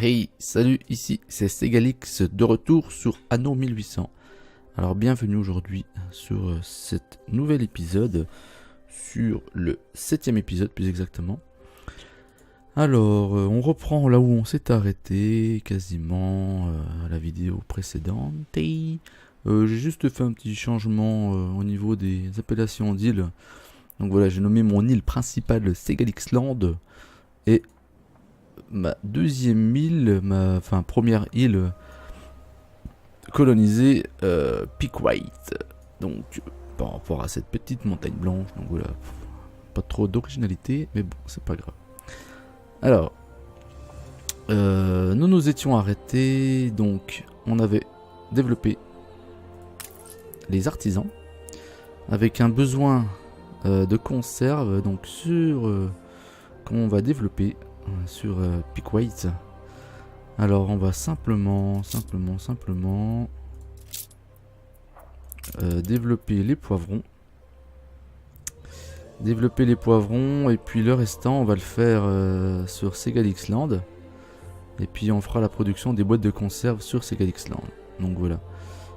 Hey, salut, ici c'est Segalix de retour sur Anno 1800. Alors bienvenue aujourd'hui sur cet nouvel épisode, sur le 7ème épisode plus exactement. Alors on reprend là où on s'est arrêté quasiment à la vidéo précédente. J'ai juste fait un petit changement au niveau des appellations d'îles. Donc voilà, j'ai nommé mon île principale Segalixland et ma deuxième île, première île colonisée, Peak White. Donc par rapport à cette petite montagne blanche, donc voilà, pas trop d'originalité, mais bon, c'est pas grave. Alors, nous nous étions arrêtés, donc on avait développé les artisans avec un besoin de conserve, donc qu'on va développer sur Peak White. Alors on va simplement développer les poivrons. Et puis le restant on va le faire sur Segalixland. Et puis on fera la production des boîtes de conserve sur Segalixland. Donc voilà.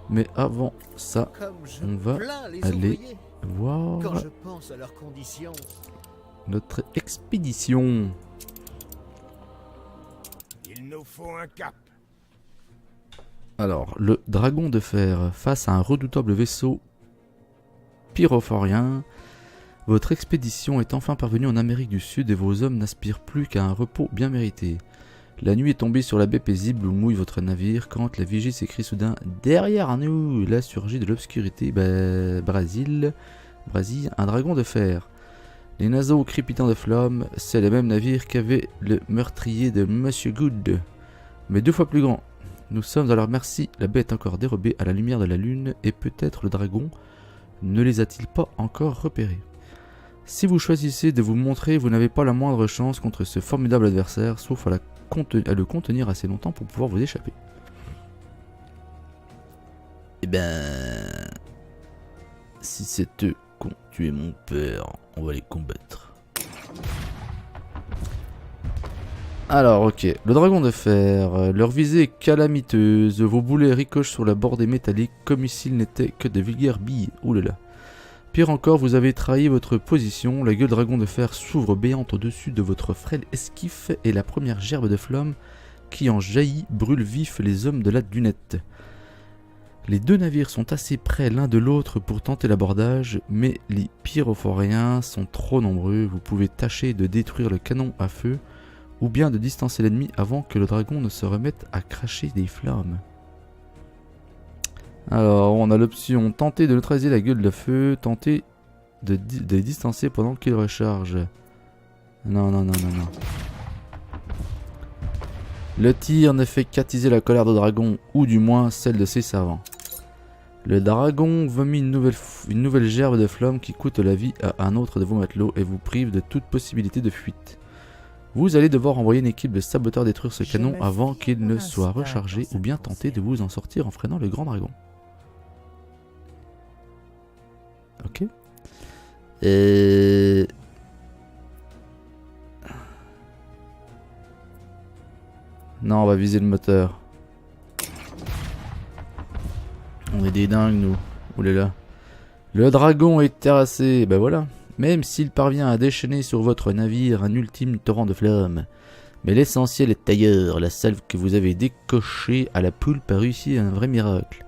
Mais avant ça, on va aller voir quand je pense à leurs conditions. notre expédition. Il nous faut un cap. Alors, le dragon de fer face à un redoutable vaisseau pyrophorien. Votre expédition est enfin parvenue en Amérique du Sud et vos hommes n'aspirent plus qu'à un repos bien mérité. La nuit est tombée sur la baie paisible où mouille votre navire quand la vigie s'écrie soudain « Derrière nous !» Là surgit de l'obscurité Brasil, un dragon de fer. Les naseaux crépitants de flammes, c'est le même navire qu'avait le meurtrier de Monsieur Good, mais 2 fois plus grand. Nous sommes à leur merci, la baie est encore dérobée à la lumière de la lune et peut-être le dragon ne les a-t-il pas encore repérés. Si vous choisissez de vous montrer, vous n'avez pas la moindre chance contre ce formidable adversaire, sauf à le contenir assez longtemps pour pouvoir vous échapper. Eh ben... Si c'est eux qui ont tué mon père, on va les combattre. Alors ok, le dragon de fer, leur visée est calamiteuse, vos boulets ricochent sur la bordée métallique comme s'ils n'étaient que de vulgaires billes, oulala. Pire encore, vous avez trahi votre position, la gueule dragon de fer s'ouvre béante au-dessus de votre frêle esquif et la première gerbe de flamme qui en jaillit brûle vif les hommes de la dunette. Les 2 navires sont assez près l'un de l'autre pour tenter l'abordage, mais les pyrophoriens sont trop nombreux, vous pouvez tâcher de détruire le canon à feu, ou bien de distancer l'ennemi avant que le dragon ne se remette à cracher des flammes. Alors, on a l'option tenter de neutraliser la gueule de feu, tenter de distancer pendant qu'il recharge. Non. Le tir ne fait qu'attiser la colère du dragon, ou du moins celle de ses servants. Le dragon vomit une nouvelle gerbe de flamme qui coûte la vie à un autre de vos matelots et vous prive de toute possibilité de fuite. Vous allez devoir envoyer une équipe de saboteurs détruire ce canon avant qu'il ne soit rechargé ou bien tenter de vous en sortir en freinant le grand dragon. Ok. Non, on va viser le moteur. On est des dingues, nous. Oulala. Le dragon est terrassé. Ben voilà. Même s'il parvient à déchaîner sur votre navire un ultime torrent de flammes. Mais l'essentiel est ailleurs. La salve que vous avez décochée à la poulpe a réussi un vrai miracle.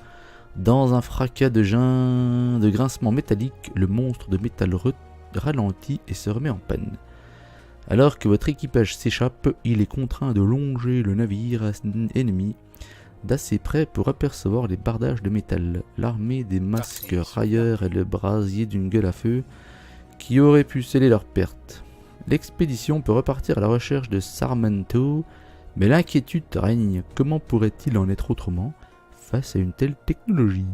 Dans un fracas de grincement métallique, le monstre de métal ralentit et se remet en panne. Alors que votre équipage s'échappe, il est contraint de longer le navire ennemi d'assez près pour apercevoir les bardages de métal, l'armée des masques railleurs et le brasier d'une gueule à feu qui aurait pu sceller leur perte. L'expédition peut repartir à la recherche de Sarmento, mais l'inquiétude règne. Comment pourrait-il en être autrement face à une telle technologie?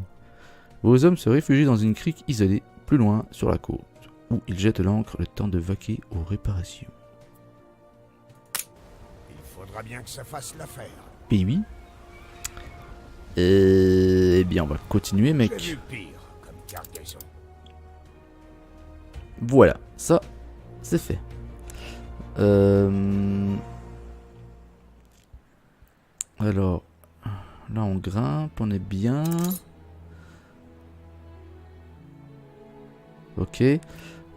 Vos hommes se réfugient dans une crique isolée, plus loin sur la côte, où ils jettent l'ancre le temps de vaquer aux réparations. Il faudra bien que ça fasse l'affaire. Et oui. Eh bien, on va continuer, J'ai mec. vu pire comme cargaison. Voilà, ça, c'est fait. Alors, là on grimpe, on est bien. Ok.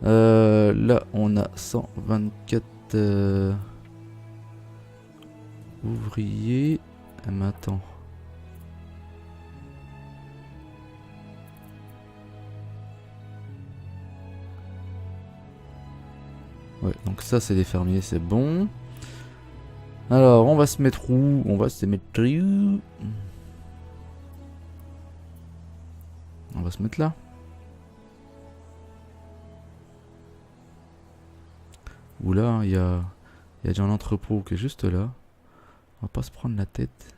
Là on a 124 ouvriers. Mais attends. Ouais, donc ça c'est des fermiers, c'est bon. Alors, on va se mettre où? On va se mettre où? On va se mettre là. Ou là, il y a déjà un entrepôt qui est juste là. On va pas se prendre la tête.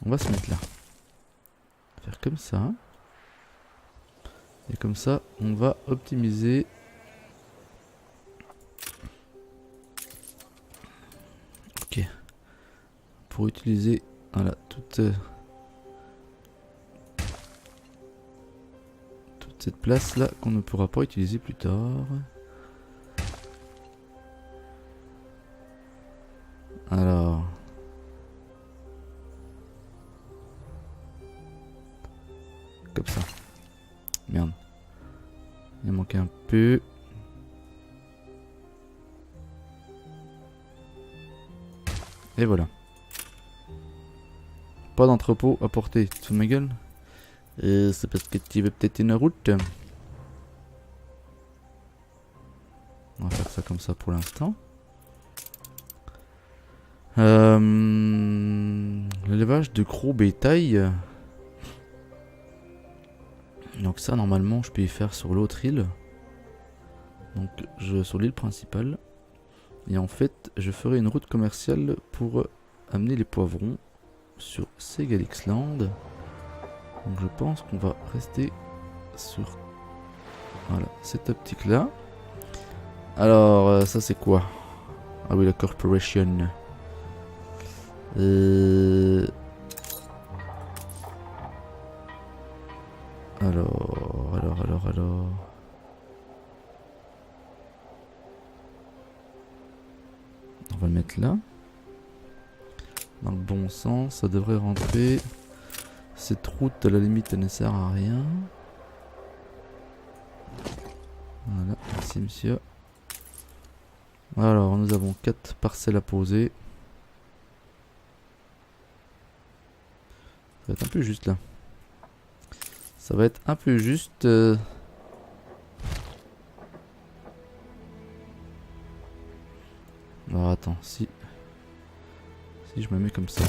On va se mettre là. Faire comme ça. Et comme ça, on va optimiser. Ok. Pour utiliser, voilà, toute cette place là qu'on ne pourra pas utiliser plus tard. Alors. Comme ça. Merde. Il manque un peu. Et voilà. Pas d'entrepôt à porter. Tu te fous de ma gueule? C'est parce que tu veux peut-être une route. On va faire ça comme ça pour l'instant. L'élevage de gros bétail. Donc ça normalement je peux y faire sur l'autre île. Donc sur l'île principale. Et en fait je ferai une route commerciale pour amener les poivrons sur Segalixland. Donc je pense qu'on va rester sur voilà, cette optique là. Alors ça c'est quoi? Ah oui, la corporation. Alors. On va le mettre là. Dans le bon sens, ça devrait rentrer. Cette route, à la limite, elle ne sert à rien. Voilà, merci monsieur. Alors, nous avons 4 parcelles à poser. Ça va être un peu juste là. Ça va être un peu juste. Alors attends, si je me mets comme ça.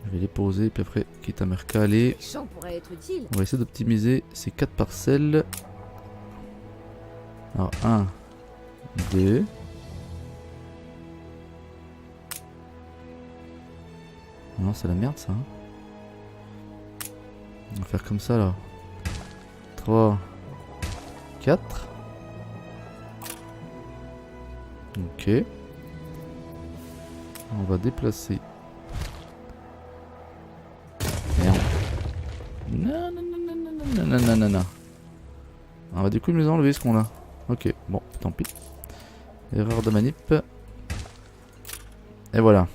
Je vais les poser, puis après, quitte à me recaler. On va essayer d'optimiser ces 4 parcelles. Alors 1, 2. Non, c'est la merde ça. On va faire comme ça là. 3, 4. Ok. On va déplacer. Merde. Non. On va du coup nous enlever ce qu'on a. Ok, bon, tant pis. Erreur de manip. Et voilà.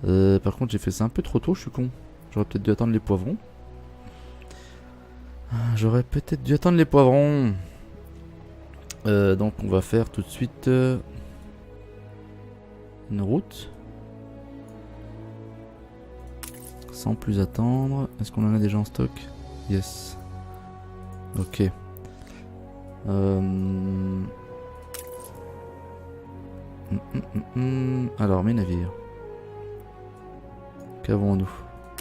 Par contre, j'ai fait ça un peu trop tôt, je suis con. J'aurais peut-être dû attendre les poivrons. Donc on va faire tout de suite une route. Sans plus attendre. Est-ce qu'on en a déjà en stock? Yes. Ok. Alors mes navires. Qu'avons-nous?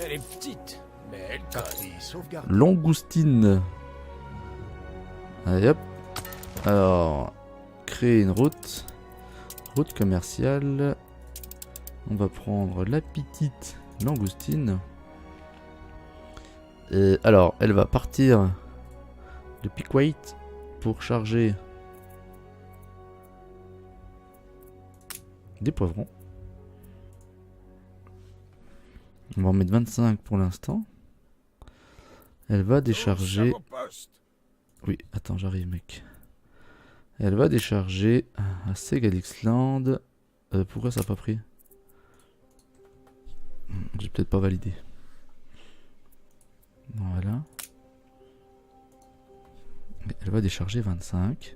Elle est petite, mais elle taille. Sauvegarde. Langoustine. Allez hop. Alors, créer une route. Route commerciale. On va prendre la petite langoustine. Alors, elle va partir de Piquet pour charger des poivrons. On va en mettre 25 pour l'instant. Elle va décharger... Oui, attends, j'arrive mec. Elle va décharger à Segalixland. Pourquoi ça n'a pas pris? J'ai peut-être pas validé. Voilà. Elle va décharger 25.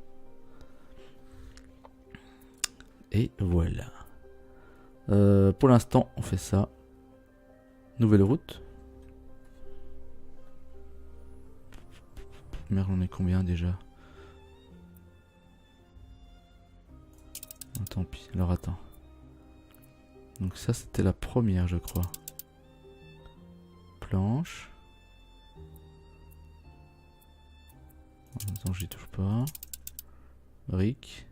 Et voilà. Pour l'instant, on fait ça. Nouvelle route. Merde, on est combien déjà? Oh, tant pis, alors attends. Donc ça c'était la première je crois. Planche. Attends, j'y touche pas. Brique.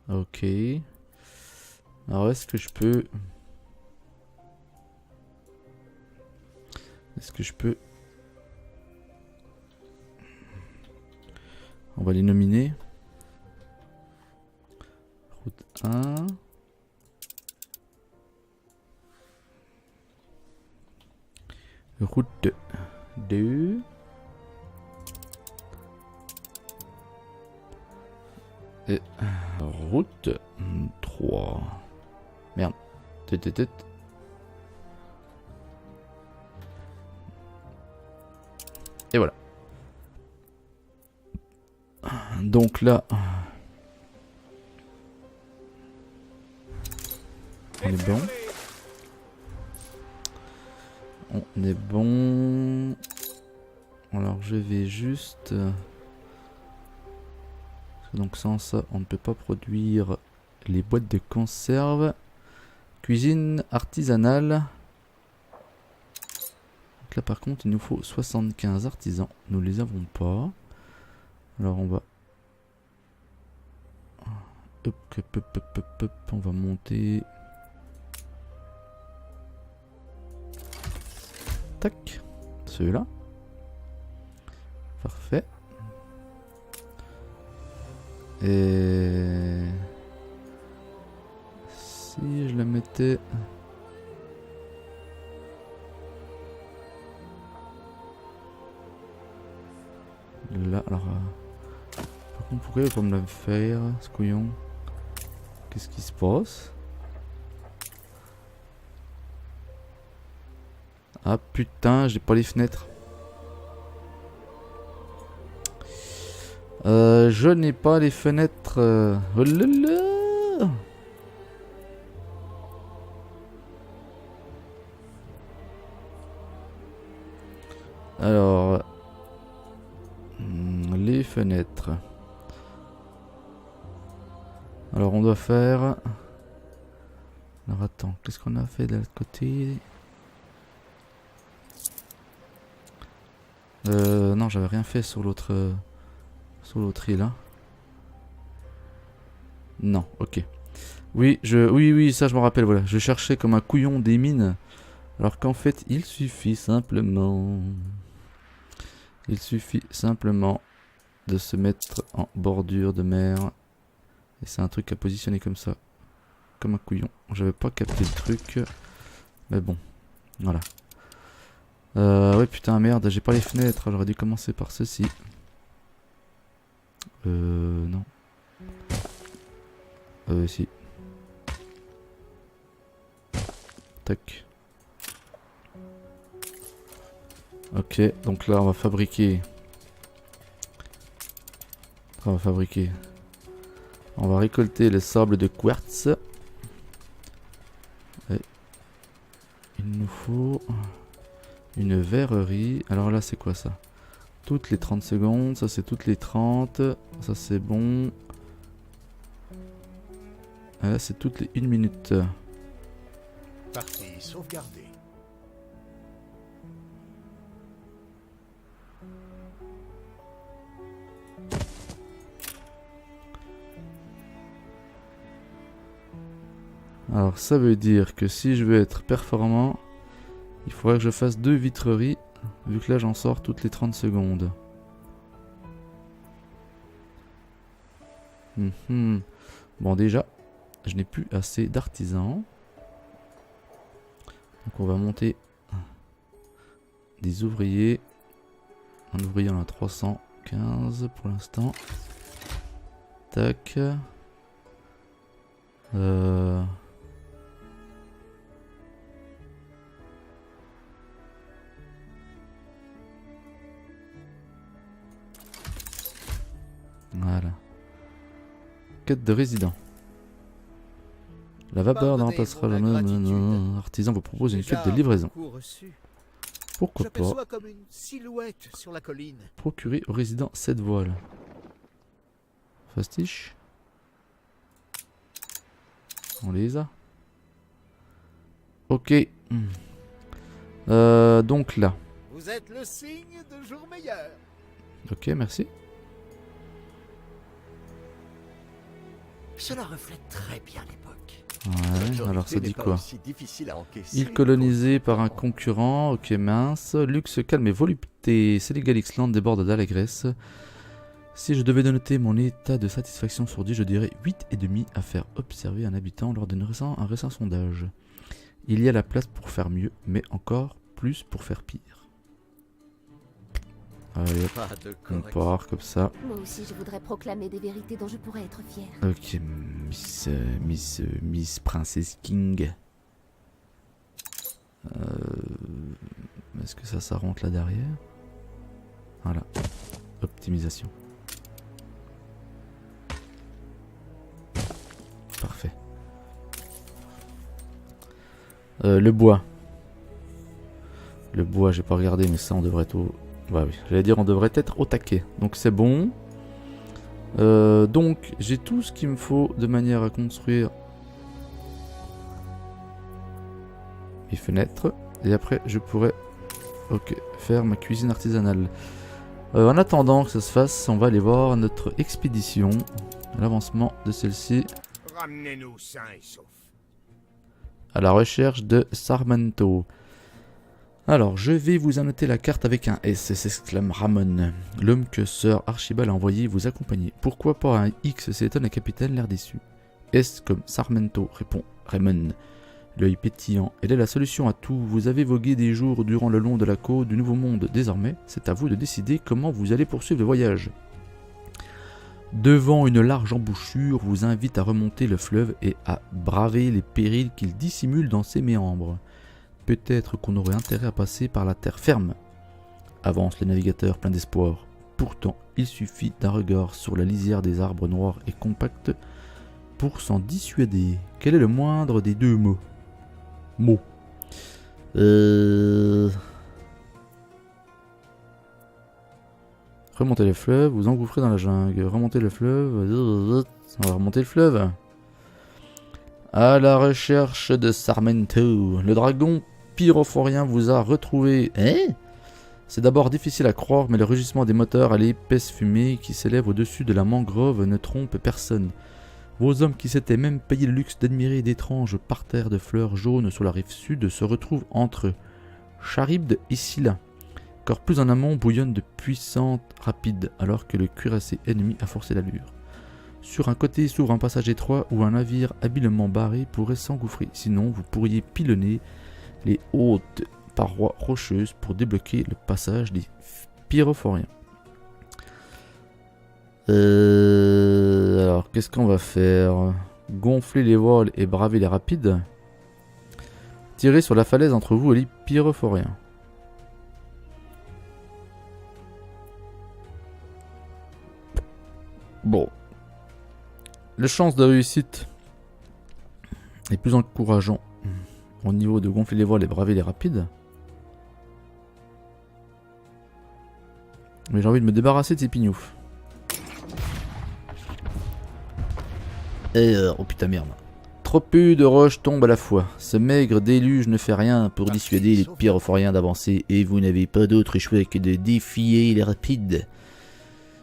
Ok. Alors est-ce que je peux... On va les nominer. Route 1. Route 2. Et route 3. Merde. Et voilà. Donc là, on est bon. On est bon. Alors je vais juste... Donc sans ça, on ne peut pas produire les boîtes de conserve. Cuisine artisanale. Donc là par contre, il nous faut 75 artisans. Nous les avons pas. Alors on va... Hop, on va monter... Tac. Ceux-là. Parfait. Et... si je la mettais... là, alors... par contre, pourquoi il va pas me la faire, ce couillon? Qu'est-ce qui se passe? Ah putain, j'ai pas les fenêtres. Je n'ai pas les fenêtres. Oh là là. Alors, les fenêtres. Alors on doit faire... alors attends, qu'est-ce qu'on a fait de l'autre côté? Non, j'avais rien fait sur l'autre île. Hein. Non, ok. Oui, oui, ça je me rappelle, voilà. Je cherchais comme un couillon des mines. Alors qu'en fait, il suffit simplement... il suffit simplement de se mettre en bordure de mer. Et c'est un truc à positionner comme ça. Comme un couillon. J'avais pas capté le truc. Mais bon, voilà. Ouais putain merde, j'ai pas les fenêtres, j'aurais dû commencer par ceci. Non. Si. Tac. Ok, donc là on va fabriquer. On va récolter le sable de quartz. Et il nous faut... une verrerie. Alors là c'est quoi ça? Toutes les 30 secondes. Ça c'est toutes les 30. Ça c'est bon. Et là c'est toutes les 1 minute. Partie sauvegardée. Alors ça veut dire que si je veux être performant, il faudrait que je fasse 2 vitreries, vu que là j'en sors toutes les 30 secondes. Bon déjà, je n'ai plus assez d'artisans. Donc on va monter des ouvriers. Un ouvrier on a 315 pour l'instant. Tac. Voilà. Quête de résident. La vapeur ne remplacera jamais. Artisan vous propose une quête de livraison. Pourquoi pas J'aperçois comme une silhouette sur la colline. procurer aux résidents 7 voiles. Fastiche. On les a. Ok. Donc là. Vous êtes le signe de jour meilleur. Ok, merci. Cela reflète très bien l'époque. Ouais, alors ça dit quoi? Difficile à encaisser. Île colonisée par un concurrent, ok mince. Luxe, calme et volupté. Sénégal Land déborde d'Allegresse. Si je devais noter mon état de satisfaction sur 10, je dirais 8,5 à faire observer un habitant lors un récent sondage. Il y a la place pour faire mieux, mais encore plus pour faire pire. Allez hop, Pas de on correction. part comme ça. Moi aussi, je voudrais proclamer des vérités dont je pourrais être fière. Ok, Miss Princess King. Est-ce que ça rentre là derrière? Voilà. Optimisation. Parfait. Le bois. Le bois, j'ai pas regardé, mais ça on devrait être au... Ouais, oui, j'allais dire on devrait être au taquet. Donc c'est bon. Donc j'ai tout ce qu'il me faut de manière à construire mes fenêtres. Et après je pourrais faire ma cuisine artisanale. En attendant que ça se fasse, on va aller voir notre expédition. L'avancement de celle-ci. Ramenez-nous sains et saufs. À la recherche de Sarmento. Alors, je vais vous annoter la carte avec un S, s'exclame Ramon. L'homme que Sir Archibald a envoyé vous accompagner. Pourquoi pas un X, s'étonne le capitaine, l'air déçu. S comme Sarmento, répond Ramon. L'œil pétillant, elle est la solution à tout. Vous avez vogué des jours durant le long de la côte du Nouveau Monde. Désormais, c'est à vous de décider comment vous allez poursuivre le voyage. Devant une large embouchure, vous invite à remonter le fleuve et à braver les périls qu'il dissimule dans ses méandres. Peut-être qu'on aurait intérêt à passer par la terre ferme. Avance le navigateur plein d'espoir. Pourtant, il suffit d'un regard sur la lisière des arbres noirs et compacts pour s'en dissuader. Quel est le moindre des deux mots? Remontez le fleuve, vous engouffrez dans la jungle. Remontez le fleuve. On va remonter le fleuve. À la recherche de Sarmento. Le dragon pyrophorien vous a retrouvé. C'est d'abord difficile à croire, mais le rugissement des moteurs à l'épaisse fumée qui s'élève au-dessus de la mangrove ne trompe personne. Vos hommes qui s'étaient même payé le luxe d'admirer d'étranges parterres de fleurs jaunes sur la rive sud se retrouvent entre Charybde et Scylla. Encore plus en amont bouillonnent de puissantes rapides, alors que le cuirassé ennemi a forcé l'allure. Sur un côté s'ouvre un passage étroit où un navire habilement barré pourrait s'engouffrer. Sinon, vous pourriez pilonner les hautes parois rocheuses pour débloquer le passage des pyrophoriens. Alors, qu'est-ce qu'on va faire? Gonfler les voiles et braver les rapides. Tirer sur la falaise entre vous et les pyrophoriens. Bon. Les chances de réussite est plus encourageant au niveau de gonfler les voiles et braver les rapides. Mais j'ai envie de me débarrasser de ces pignoufs. Oh putain merde. Trop peu de roches tombent à la fois. Ce maigre déluge ne fait rien pour dissuader les pyrophoriens d'avancer et vous n'avez pas d'autre choix que de défier les rapides.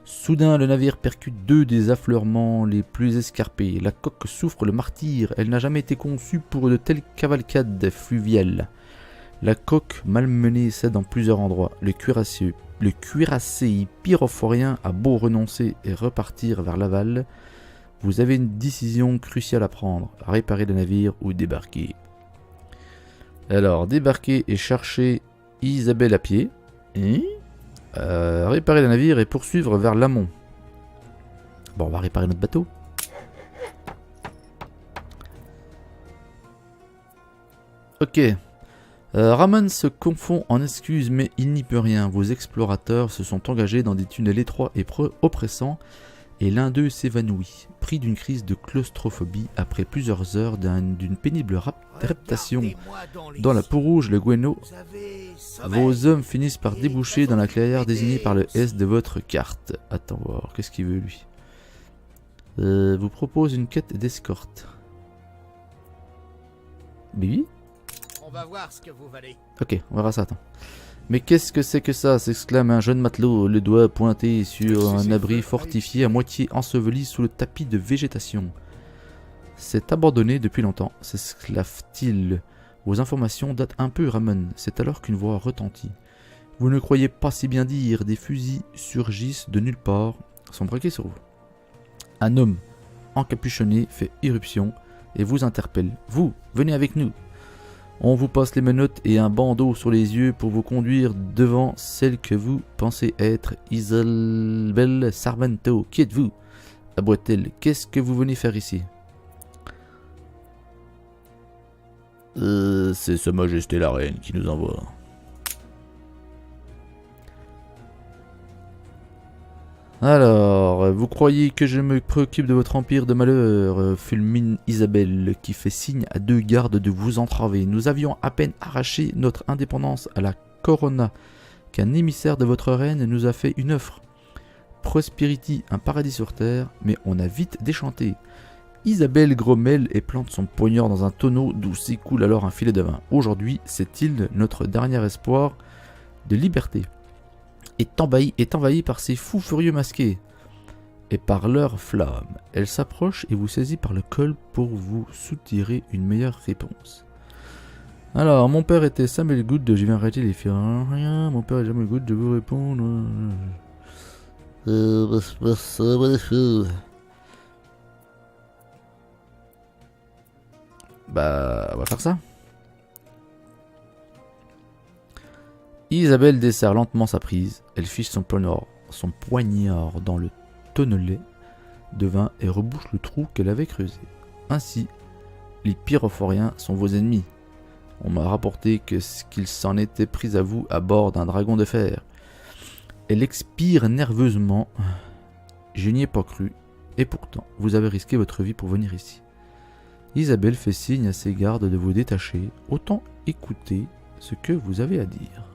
Soudain, le navire percute deux des affleurements les plus escarpés. La coque souffre le martyre. Elle n'a jamais été conçue pour de telles cavalcades fluviales. La coque, malmenée, cède en plusieurs endroits. Le cuirassé pyrophorien a beau renoncer et repartir vers l'aval. Vous avez une décision cruciale à prendre. Réparer le navire ou débarquer. Alors, débarquer et chercher Isabelle à pied. Réparer le navire et poursuivre vers l'amont. Bon, on va réparer notre bateau. Ok. Ramon se confond en excuses, mais il n'y peut rien. Vos explorateurs se sont engagés dans des tunnels étroits et oppressants, et l'un d'eux s'évanouit, pris d'une crise de claustrophobie après plusieurs heures d'une pénible reptation dans la peau rouge, le guano. Vos hommes finissent par déboucher dans la clairière désignée par le S de votre carte. Attends voir, qu'est-ce qu'il veut lui? Vous propose une quête d'escorte. Oui. On va voir ce que vous valez. Ok, on verra ça, attends. Mais qu'est-ce que c'est que ça? S'exclame un jeune matelot, le doigt pointé sur un abri fortifié à moitié enseveli sous le tapis de végétation. C'est abandonné depuis longtemps, s'exclave-t-il. Vos informations datent un peu, Ramon. C'est alors qu'une voix retentit. Vous ne croyez pas si bien dire, des fusils surgissent de nulle part, sont braqués sur vous. Un homme encapuchonné fait irruption et vous interpelle. Vous, venez avec nous. On vous passe les menottes et un bandeau sur les yeux pour vous conduire devant celle que vous pensez être Isabelle Sarmento. Qui êtes-vous? Aboie-t-elle. Qu'est-ce que vous venez faire ici? C'est Sa Majesté la Reine qui nous envoie. Alors, vous croyez que je me préoccupe de votre empire de malheur, fulmine Isabelle, qui fait signe à deux gardes de vous entraver. Nous avions à peine arraché notre indépendance à la Corona, qu'un émissaire de votre reine nous a fait une offre. Prosperity, un paradis sur terre, mais on a vite déchanté. Isabelle grommelle et plante son poignard dans un tonneau d'où s'écoule alors un filet de vin. Aujourd'hui, cette île, notre dernier espoir de liberté, est envahie par ces fous furieux masqués et par leurs flammes. Elle s'approche et vous saisit par le col pour vous soutirer une meilleure réponse. Alors, mon père était Samuel Good, je viens arrêter les filles. Rien, mon père est Samuel Good, je vous répondre. Bah, on va faire ça. Isabelle desserre lentement sa prise. Elle fiche son poignard dans le tonnelet de vin et rebouche le trou qu'elle avait creusé. Ainsi, les pyrophoriens sont vos ennemis. On m'a rapporté qu'ils s'en étaient pris à vous à bord d'un dragon de fer. Elle expire nerveusement. Je n'y ai pas cru. Et pourtant, vous avez risqué votre vie pour venir ici. Isabelle fait signe à ses gardes de vous détacher. Autant écouter ce que vous avez à dire.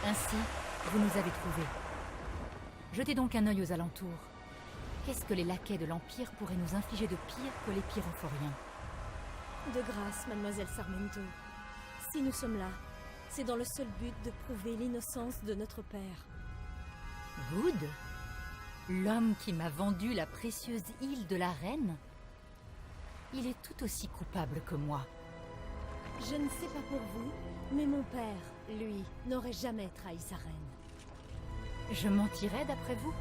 Ainsi, vous nous avez trouvés. Jetez donc un œil aux alentours. Qu'est-ce que les laquais de l'Empire pourraient nous infliger de pire que les pyrophoriens? De grâce, mademoiselle Sarmento. Si nous sommes là, c'est dans le seul but de prouver l'innocence de notre père. Good? L'homme qui m'a vendu la précieuse île de la Reine? Il est tout aussi coupable que moi. Je ne sais pas pour vous, mais mon père, lui, n'aurait jamais trahi sa reine. Je mentirais d'après vous?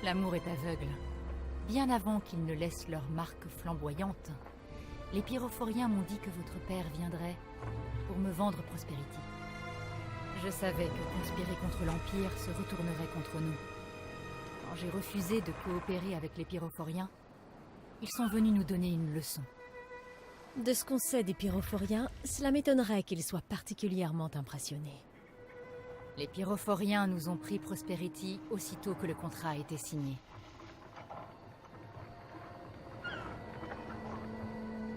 L'amour est aveugle. Bien avant qu'ils ne laissent leur marque flamboyante, les pyrophoriens m'ont dit que votre père viendrait pour me vendre Prosperity. Je savais que conspirer contre l'Empire se retournerait contre nous. Quand j'ai refusé de coopérer avec les pyrophoriens, ils sont venus nous donner une leçon. De ce qu'on sait des pyrophoriens, cela m'étonnerait qu'ils soient particulièrement impressionnés. Les pyrophoriens nous ont pris Prosperity aussitôt que le contrat a été signé.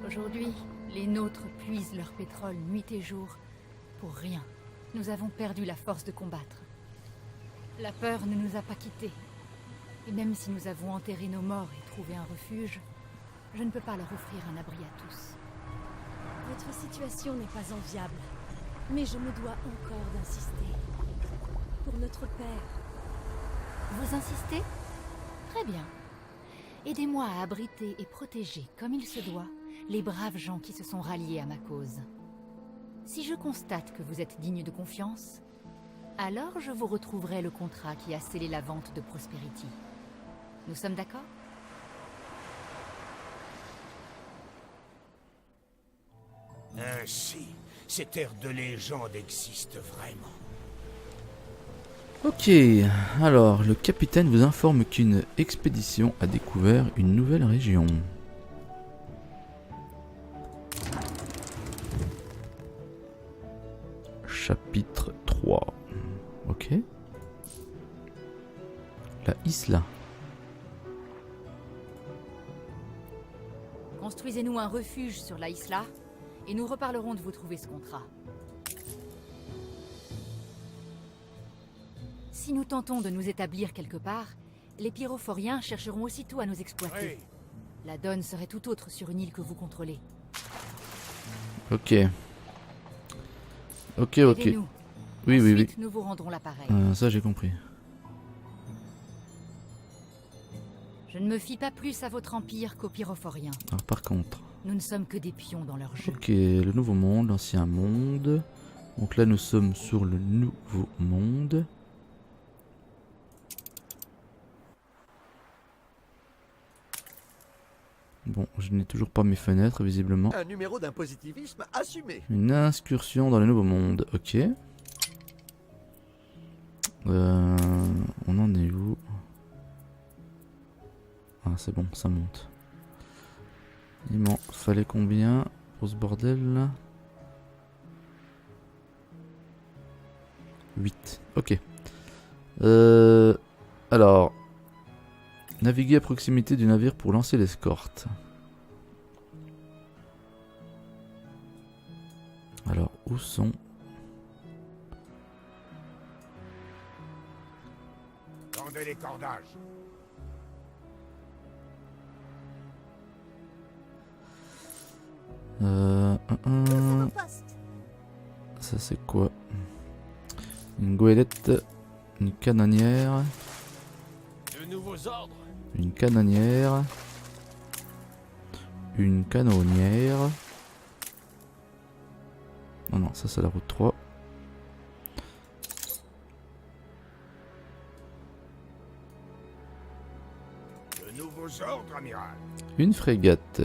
Aujourd'hui, les nôtres puisent leur pétrole nuit et jour pour rien. Nous avons perdu la force de combattre. La peur ne nous a pas quittés. Et même si nous avons enterré nos morts et trouvé un refuge, je ne peux pas leur offrir un abri à tous. Votre situation n'est pas enviable, mais je me dois encore d'insister. Pour notre père. Vous insistez? Très bien. Aidez-moi à abriter et protéger, comme il se doit, les braves gens qui se sont ralliés à ma cause. Si je constate que vous êtes digne de confiance, alors je vous retrouverai le contrat qui a scellé la vente de Prosperity. Nous sommes d'accord? Ainsi, ces terres de légende existent vraiment. Ok, alors le capitaine vous informe qu'une expédition a découvert une nouvelle région. Chapitre 3. Ok. La Isla. Construisez-nous un refuge sur la Isla, et nous reparlerons de vous trouver ce contrat. Si nous tentons de nous établir quelque part, les pyrophoriens chercheront aussitôt à nous exploiter. Oui. La donne serait tout autre sur une île que vous contrôlez. Ok. Ok. Aidez-nous. Oui, oui, oui. Ensuite, nous vous rendrons l'appareil. Ça j'ai compris. Je ne me fie pas plus à votre empire qu'aux pyrophoriens. Alors par contre. Nous ne sommes que des pions dans leur jeu. Ok, le nouveau monde, l'ancien monde. Donc là nous sommes sur le nouveau monde. Bon, je n'ai toujours pas mes fenêtres visiblement. Un numéro d'impositivisme assumé. Une incursion dans le nouveau monde, ok. On en est où? Ah c'est bon, ça monte. Il m'en fallait combien pour ce bordel là? 8, ok. Alors, naviguer à proximité du navire pour lancer l'escorte. Alors, où sont... Tendez les cordages. Ça c'est quoi? Une goélette, une canonnière, De nouveaux ordres. une canonnière, une canonnière. Oh non, ça c'est la route 3. De nouveaux ordres, amiral. Une frégate.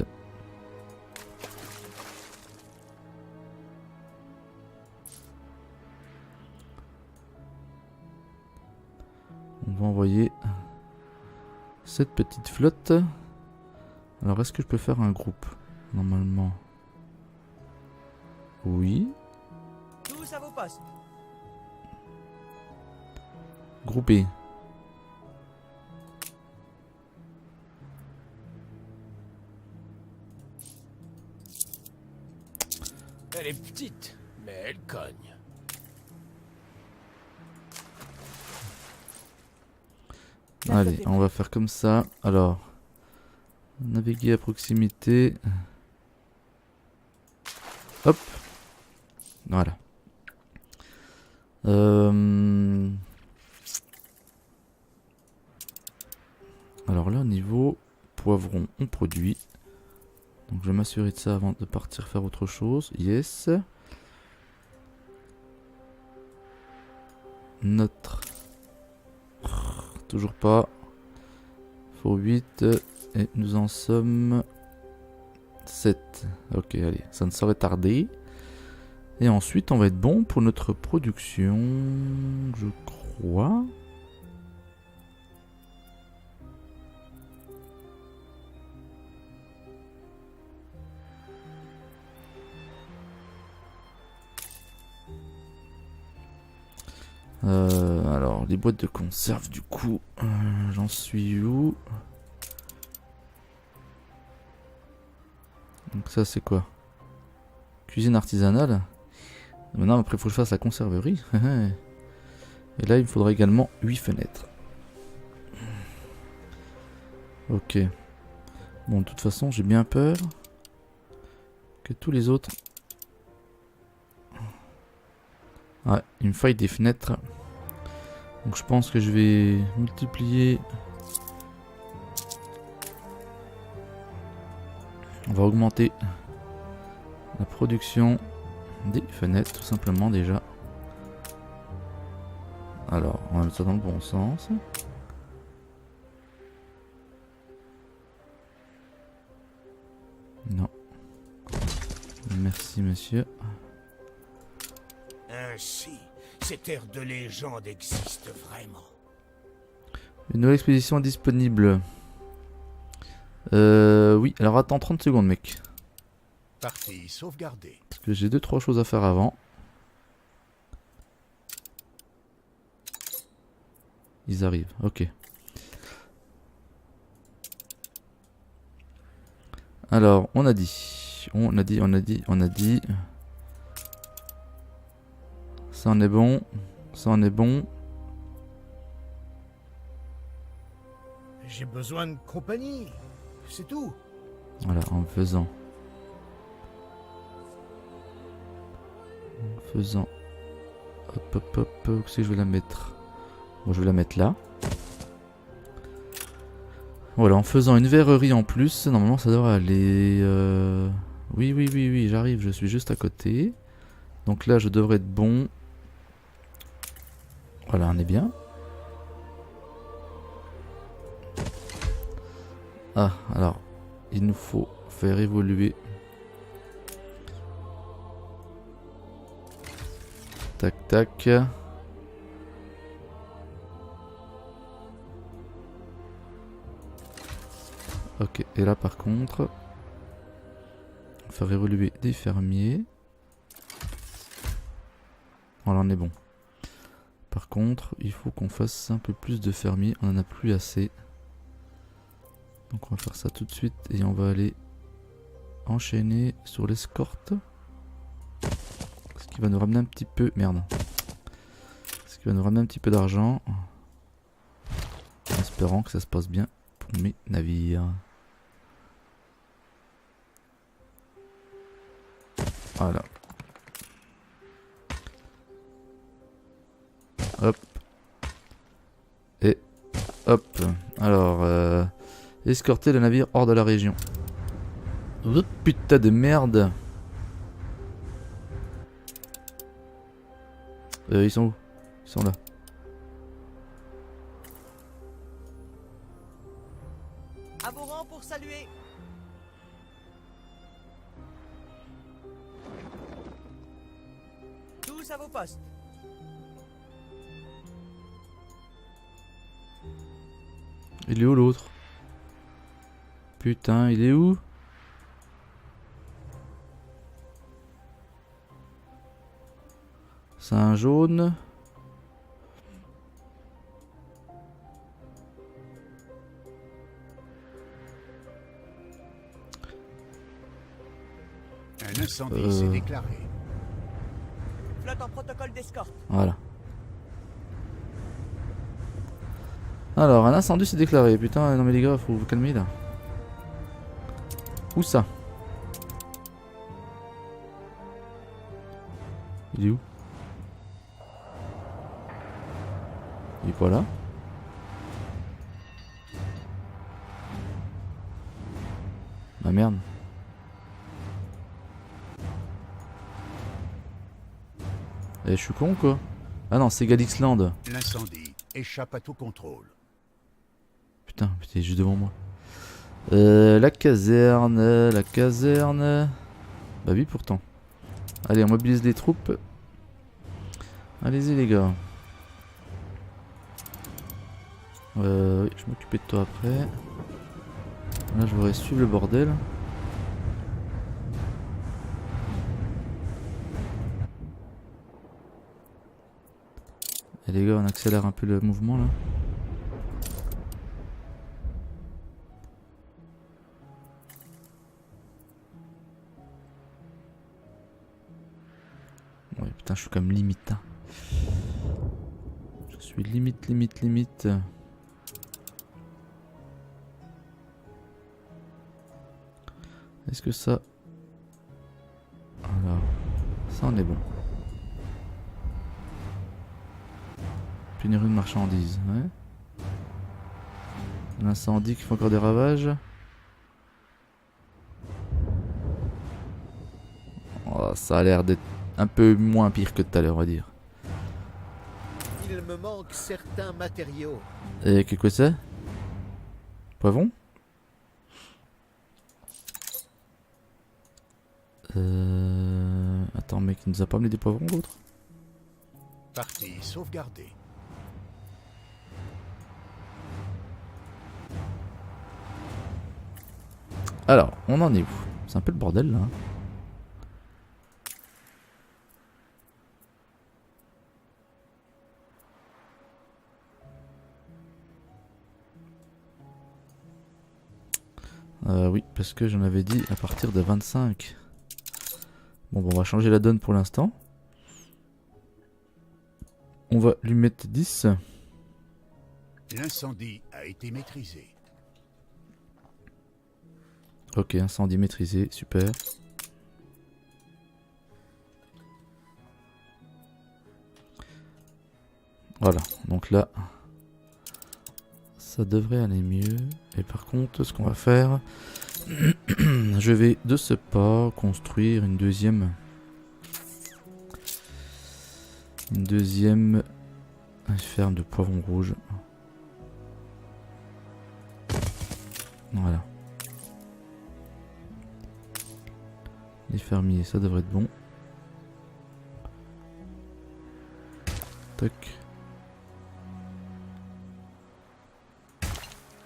On va envoyer cette petite flotte. Alors est-ce que je peux faire un groupe? Normalement. Oui. Tous à vos postes. Groupé. Elle est petite, mais elle cogne. Allez, on va faire comme ça. Alors, naviguer à proximité. Hop. Voilà. Alors là, au niveau poivron, on produit. Donc je vais m'assurer de ça avant de partir faire autre chose. Yes. Notre... Toujours pas. Faut 8 et nous en sommes 7. Ok, allez, ça ne saurait tarder. Et ensuite, on va être bon pour notre production, je crois. Alors, les boîtes de conserve, du coup, j'en suis où? Donc ça, c'est quoi? Cuisine artisanale. Maintenant, après, il faut que je fasse la conserverie. Et là, il me faudra également 8 fenêtres. Ok. Bon, de toute façon, j'ai bien peur que tous les autres... Ouais, il me faille des fenêtres. Donc je pense que je vais multiplier. On va augmenter la production des fenêtres tout simplement déjà. Alors, on va mettre ça dans le bon sens. Non. On va Merci, monsieur. Ainsi, cette ère de légende existe vraiment. Une nouvelle expédition disponible. Oui, alors attends 30 secondes, mec. Partie sauvegardée. Parce que j'ai 2-3 choses à faire avant. Ils arrivent, ok. Alors, on a dit. Ça en est bon. Ça en est bon. J'ai besoin de compagnie. C'est tout. Voilà, en faisant. Hop, hop, hop. Où c'est que je vais la mettre? Bon, je vais la mettre là. Voilà, en faisant une verrerie en plus, normalement ça devrait aller. Oui, j'arrive, je suis juste à côté. Donc là, je devrais être bon. Voilà, on est bien. Ah, alors, il nous faut faire évoluer. Tac, tac. Ok, et là par contre, faire évoluer des fermiers. Voilà, on est bon. Par contre, il faut qu'on fasse un peu plus de fermiers, on en a plus assez. Donc on va faire ça tout de suite et on va aller enchaîner sur l'escorte. Ce qui va nous ramener un petit peu... Merde. Ce qui va nous ramener un petit peu d'argent. En espérant que ça se passe bien pour mes navires. Voilà. Hop. Et hop. Alors, escorter le navire hors de la région. Oh, putain de merde. Ils sont où? Ils sont là. À vos rangs pour saluer. Tous à vos postes. Il est où l'autre? Putain, il est où? C'est un jaune. Un incendie s'est déclaré. Flotte en protocole d'escorte. Voilà. Alors, un incendie s'est déclaré. Putain, non mais les gars, faut vous calmer là. Où ça? Il est où? Il est pas là? Ah merde. Eh, je suis con quoi? Ah non, c'est Galixland. L'incendie échappe à tout contrôle. Putain, il est juste devant moi. La caserne, la caserne. Bah oui, pourtant. Allez, on mobilise les troupes. Allez-y les gars. Oui, je vais m'occuper de toi après. Là, je voudrais suivre le bordel. Et les gars, on accélère un peu le mouvement là. Ouais, putain, je suis quand même limite. Hein. Je suis limite. Est-ce que ça... Alors... Ça, on est bon. Pénurie de marchandises, ouais. L'incendie qui fait encore des ravages. Oh, ça a l'air d'être un peu moins pire que tout à l'heure, on va dire. Il me manque certains matériaux. Et qu'est-ce que c'est? Poivron? Attends mec, il nous a pas amené des poivrons l'autre? Partie sauvegardée. Alors, on en est où? C'est un peu le bordel là. Oui, parce que j'en avais dit à partir de 25. Bon, on va changer la donne pour l'instant. On va lui mettre 10. L'incendie a été maîtrisé. Ok, incendie maîtrisé, super. Voilà, donc là, ça devrait aller mieux. Et par contre, ce qu'on va faire, je vais de ce pas construire une deuxième ferme de poivrons rouges. Voilà. Les fermiers, ça devrait être bon. Tac.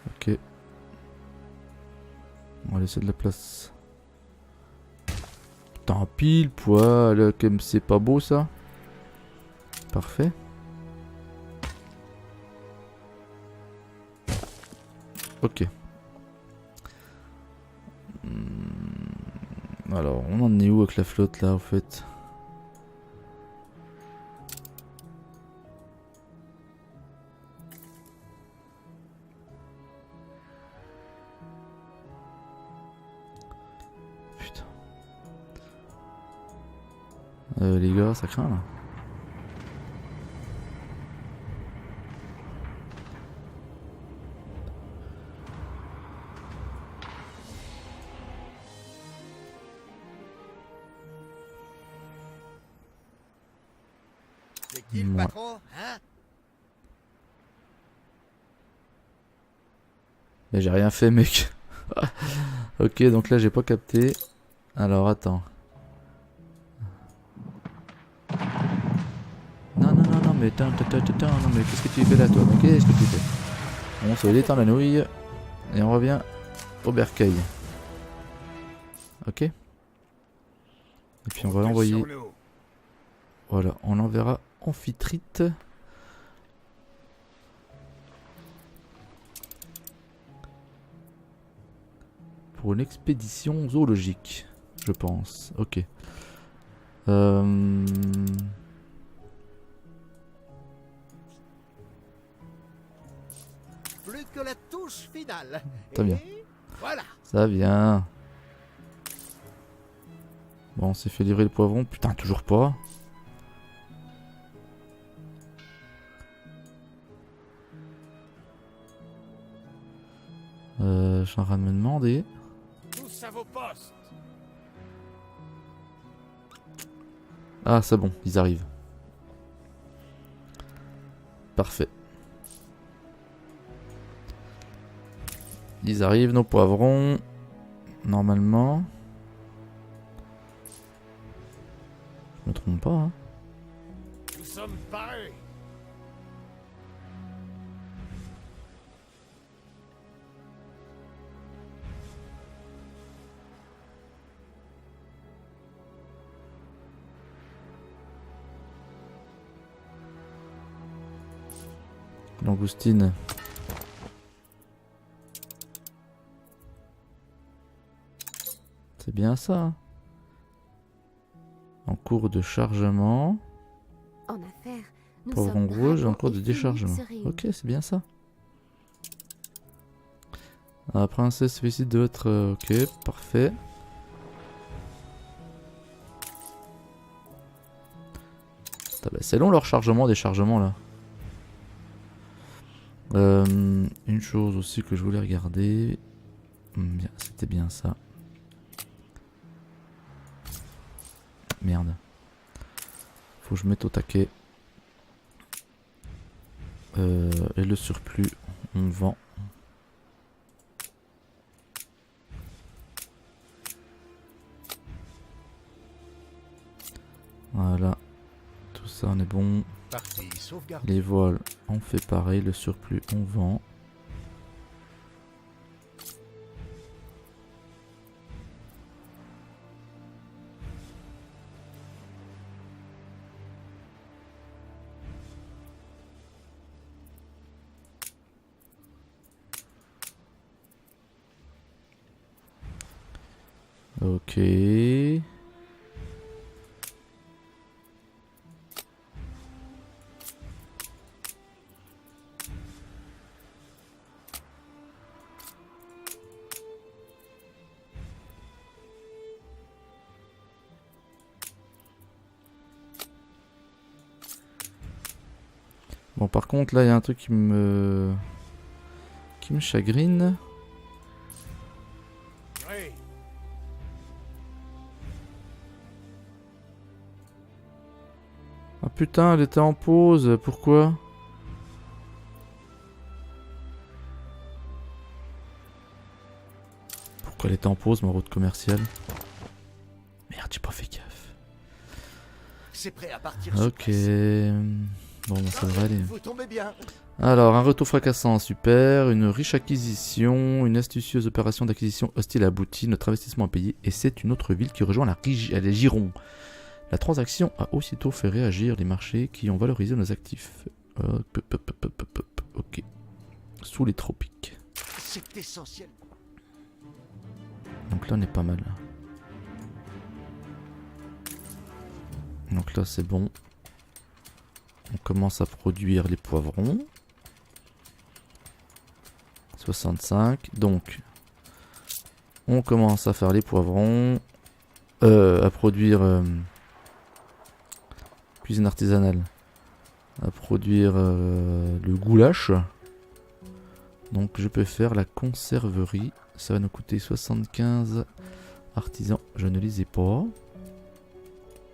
Ok. On va laisser de la place. Putain, pile poil, comme c'est pas beau ça. Parfait. Ok. Alors, on en est où avec la flotte là, en fait? Putain. Les gars, ça craint là. C'est qui le Ouais. patron, hein? Mais j'ai rien fait, mec. Ok, donc là j'ai pas capté. Alors attends. Non, non, non, non, mais attends, non, mais qu'est-ce que tu fais là, toi? Mais qu'est-ce que tu fais? On se détend la nouille. Et on revient au bercail. Ok. Et puis on va l'envoyer. Sur l'eau. Voilà, on l'enverra Amphitrite. Pour une expédition zoologique, je pense. Ok. Plus que la touche finale. Très bien. Et voilà. Ça vient. Bon, on s'est fait livrer le poivron. Putain, toujours pas. Je suis en train de me demander. Tous à vos postes. Ah, c'est bon, ils arrivent. Parfait. Ils arrivent, nos poivrons. Normalement. Je me trompe pas, hein. Nous sommes parés. Langoustine. C'est bien ça. Hein. En cours de chargement. En affaires, nous Poivron sommes rouge en dragons cours de et déchargement. phénix réunis. Ok, c'est bien ça. La princesse félicite de votre... ok, parfait. Putain, bah, c'est long leur chargement, déchargement là. Une chose aussi que je voulais regarder. C'était bien ça. Merde. Faut que je mette au taquet. Et le surplus, on vend. Voilà. Tout ça, on est bon. Partie sauvegarde. Les voiles, on fait pareil. Le surplus, on vend. Ok. Bon, par contre, là, il y a un truc qui me chagrine. Oui. Ah putain, elle était en pause. Pourquoi? Pourquoi elle était en pause, ma route commerciale? Merde, j'ai pas fait gaffe. C'est prêt à partir. Ok. Bon, bah, ça devrait aller. Vous tombez bien. Alors, un retour fracassant, super. Une riche acquisition. Une astucieuse opération d'acquisition hostile aboutie. Notre investissement a payé. Et c'est une autre ville qui rejoint la Giron. La transaction a aussitôt fait réagir les marchés qui ont valorisé nos actifs. Ok. Sous les tropiques. C'est essentiel. Donc là, on est pas mal. Donc là, c'est bon. On commence à produire les poivrons. 65. Donc, on commence à faire les poivrons. À produire... cuisine artisanale. À produire le goulash. Donc, je peux faire la conserverie. Ça va nous coûter 75 artisans. Je ne les ai pas.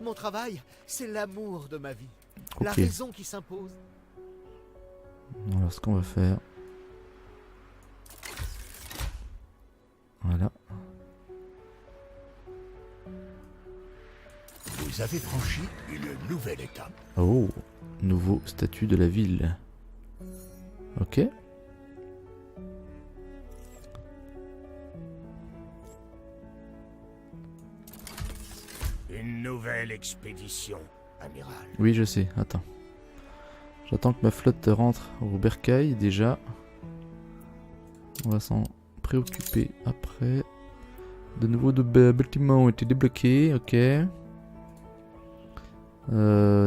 Mon travail, c'est l'amour de ma vie. Ok. La raison qui s'impose. Alors, ce qu'on va faire... Voilà. Vous avez franchi une nouvelle étape. Oh, nouveau statut de la ville. Ok. Une nouvelle expédition, amiral. Oui, je sais. Attends. J'attends que ma flotte rentre au bercail déjà. On va s'en préoccuper après. De nouveau, de bâtiments ont été débloqués. Ok.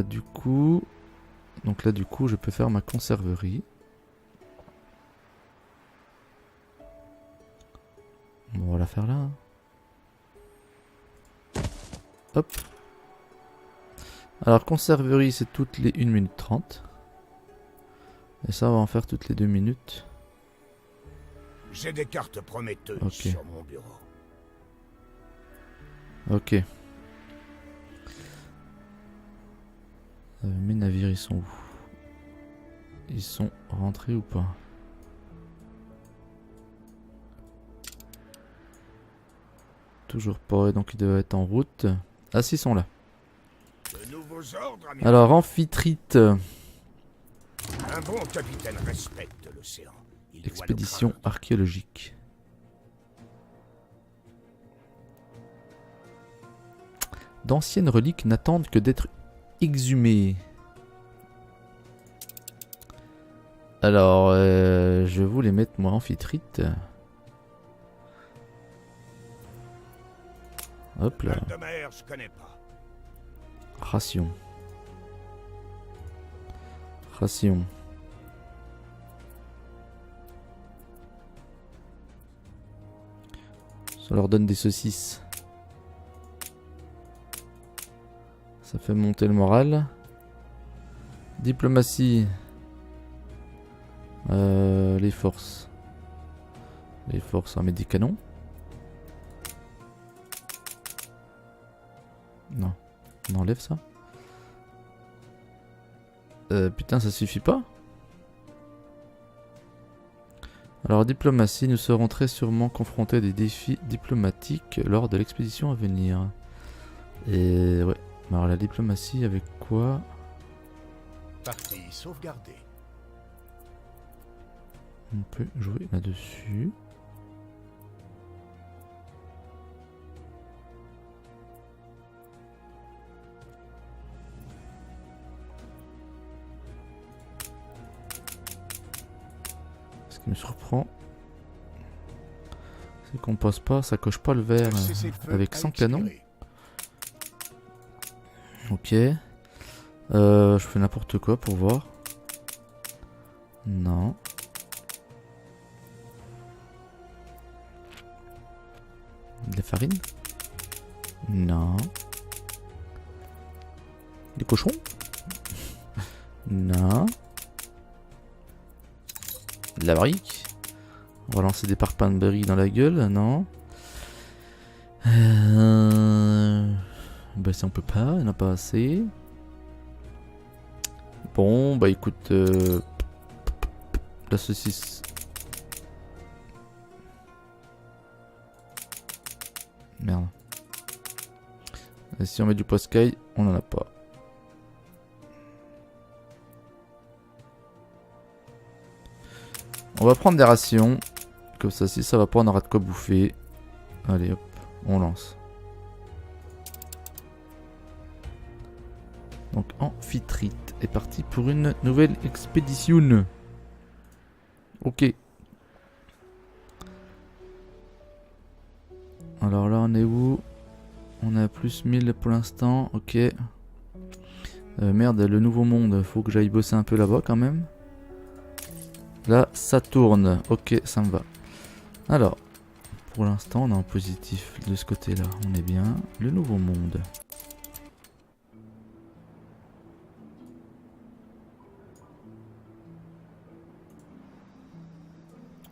Du coup... Donc là, du coup, je peux faire ma conserverie. Bon, on va la faire là. Hein. Hop. Alors, conserverie, c'est toutes les 1 minute 30. Et ça, on va en faire toutes les 2 minutes. J'ai des cartes prometteuses Ok. sur mon bureau. Ok. Mes navires, ils sont où? Ils sont rentrés ou pas? Toujours pas, donc ils doivent être en route. Ah si, ils sont là. De nouveaux ordres, amiral. Alors, amphitrite. Un bon capitaine respecte l'océan. Il doit le Expédition craindre. archéologique. D'anciennes reliques n'attendent que d'être exhumées. Alors, je vais vous les mettre moi amphitrite. Hop là. De mer, je connais pas. Ration. Ration. Ça leur donne des saucisses. Ça fait monter le moral. Diplomatie. Les forces. Les forces, on met des canons. Non. On enlève ça. Putain, ça suffit pas. Alors, diplomatie, nous serons très sûrement confrontés à des défis diplomatiques lors de l'expédition à venir. Et ouais, Alors la diplomatie avec quoi? Partie sauvegardée. On peut jouer là-dessus. Ce qui me surprend, c'est qu'on passe pas, ça coche pas le vert Le cessez-le-feu avec a 100 canons. expiré. Ok. Je fais n'importe quoi pour voir. Non. De la farine? Non. Des cochons? Non. De la brique? On va lancer des parpaings de berry dans la gueule? Non. Bah ça on peut pas, il n'y en a pas assez. Bon bah écoute, la saucisse. Merde. Et si on met du poscaille, on en a pas. On va prendre des rations. Comme ça, si ça va pas, on aura de quoi bouffer. Allez hop, on lance. Donc Amphitrite est parti pour une nouvelle expédition. Ok. Alors là on est où? On a plus 1000 pour l'instant, ok. Merde, le nouveau monde, faut que j'aille bosser un peu là-bas quand même. Là ça tourne, ok ça me va. Alors, pour l'instant on est en positif de ce côté-là, on est bien. Le nouveau monde.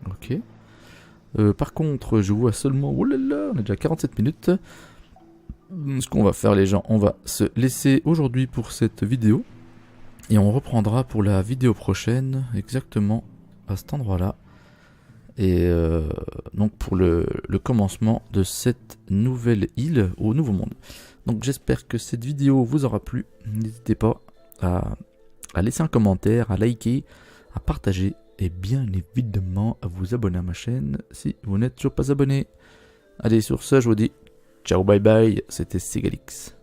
Ok. Par contre, je vois seulement... Oh là là, on a déjà 47 minutes. Ce qu'on va faire les gens, on va se laisser aujourd'hui pour cette vidéo. Et on reprendra pour la vidéo prochaine, exactement à cet endroit-là. Et donc pour le commencement de cette nouvelle île au Nouveau Monde. Donc j'espère que cette vidéo vous aura plu. N'hésitez pas à laisser un commentaire, à liker, à partager. Et bien évidemment à vous abonner à ma chaîne si vous n'êtes toujours pas abonné. Allez sur ce je vous dis ciao bye bye, c'était Segalix.